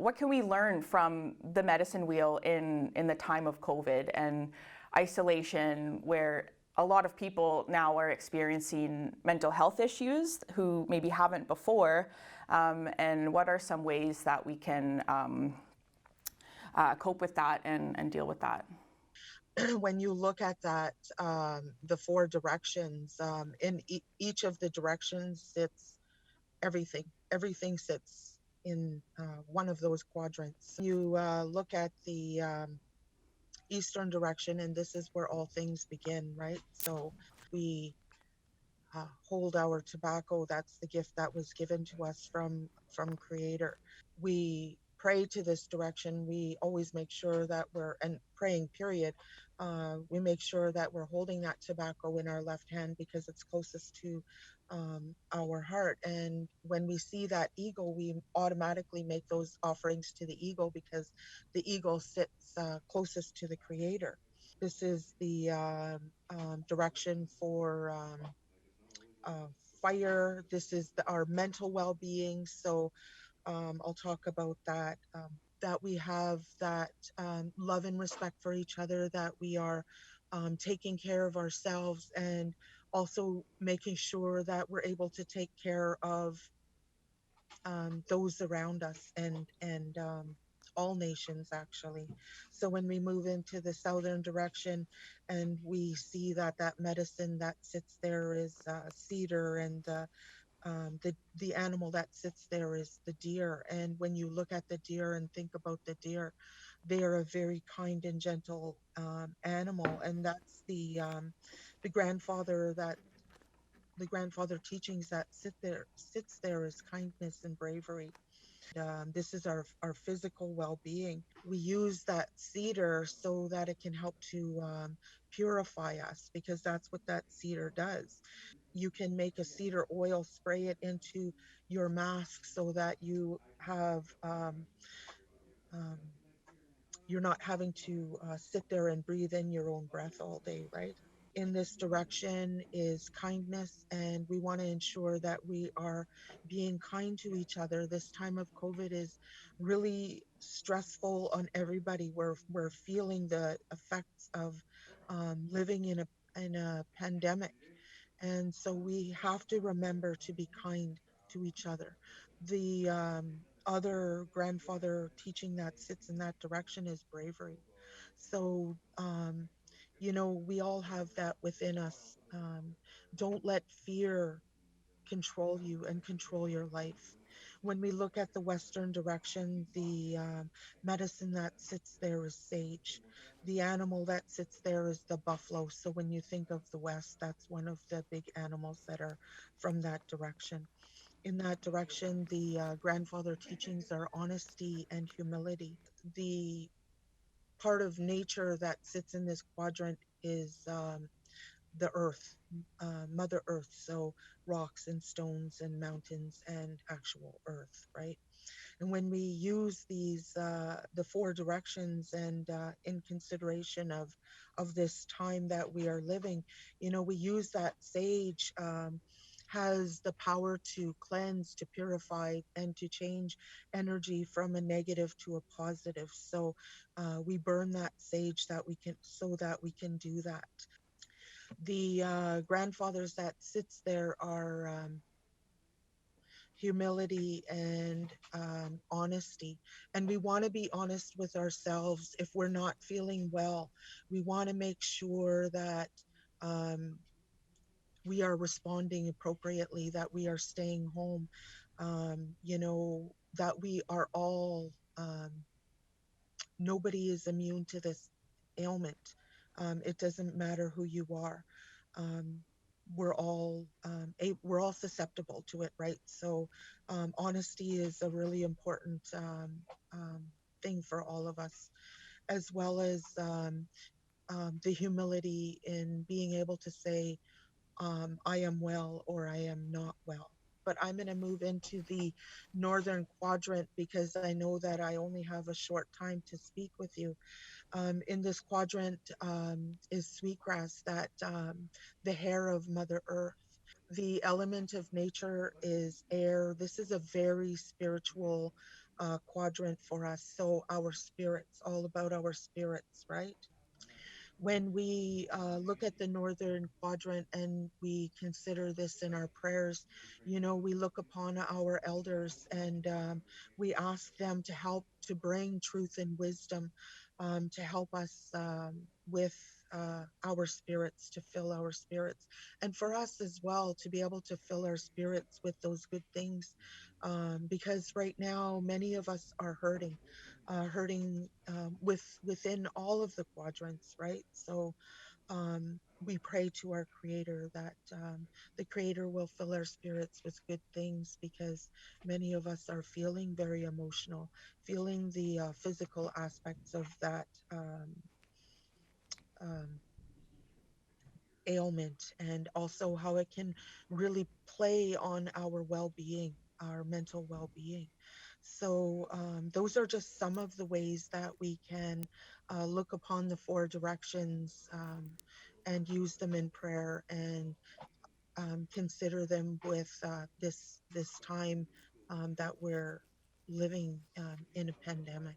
what can we learn from the medicine wheel in the time of COVID and isolation, where a lot of people now are experiencing mental health issues who maybe haven't before, and what are some ways that we can cope with that and deal with that? When you look at that, the four directions, in each of the directions sits everything. Everything sits in one of those quadrants. You look at the eastern direction, and this is where all things begin, right? So we hold our tobacco. That's the gift that was given to us from Creator. We pray to this direction. We always make sure that we're, and praying period, we make sure that we're holding that tobacco in our left hand because it's closest to our heart. And when we see that eagle, we automatically make those offerings to the eagle because the eagle sits closest to the Creator. This is the direction for uh, fire. This is our mental well-being. So I'll talk about that. That we have that love and respect for each other, that we are taking care of ourselves, and also making sure that we're able to take care of those around us, and all nations actually. So when we move into the southern direction, and we see that that medicine that sits there is cedar, and the animal that sits there is the deer. And when you look at the deer and think about the deer, they are a very kind and gentle animal, and that's the grandfather that the grandfather teachings that sits there is kindness and bravery. This is our physical well-being. We use that cedar so that it can help to purify us, because that's what that cedar does. You can make a cedar oil, spray it into your mask so that you have um, you're not having to sit there and breathe in your own breath all day, right? In this direction is kindness, and we want to ensure that we are being kind to each other. This time of COVID is really stressful on everybody. We're feeling the effects of living in a pandemic, and so we have to remember to be kind to each other. The other grandfather teaching that sits in that direction is bravery. So, we all have that within us. Don't let fear control you and control your life. When we look at the western direction, the medicine that sits there is sage. The animal that sits there is the buffalo. So when you think of the west, that's one of the big animals that are from that direction. In that direction, the grandfather teachings are honesty and humility. The part of nature that sits in this quadrant is the earth, Mother Earth. So rocks and stones and mountains and actual earth, right? And when we use the four directions, and in consideration of this time that we are living, we use that sage. Has the power to cleanse, to purify, and to change energy from a negative to a positive. So we burn that sage that we can, so that we can do that. The grandfathers that sits there are humility and honesty. And we want to be honest with ourselves. If we're not feeling well, we want to make sure that um, we are responding appropriately, that we are staying home, that we are all, nobody is immune to this ailment. It doesn't matter who you are. Um, we're all susceptible to it, right? So honesty is a really important um, thing for all of us, as well as the humility in being able to say, I am well or I am not well. But I'm going to move into the northern quadrant because I know that I only have a short time to speak with you. In this quadrant is sweetgrass, that the hair of Mother Earth. The element of nature is air. This is a very spiritual quadrant for us. So our spirits, all about our spirits, right? When we look at the northern quadrant and we consider this in our prayers, we look upon our elders and we ask them to help to bring truth and wisdom, to help us with our spirits, to fill our spirits, and for us as well to be able to fill our spirits with those good things. Because right now, many of us are hurting within all of the quadrants, right? So we pray to our Creator that the Creator will fill our spirits with good things, because many of us are feeling very emotional, feeling the physical aspects of that um, ailment, and also how it can really play on our well-being, our mental well-being. So those are just some of the ways that we can look upon the four directions, and use them in prayer, and consider them with this time that we're living in a pandemic.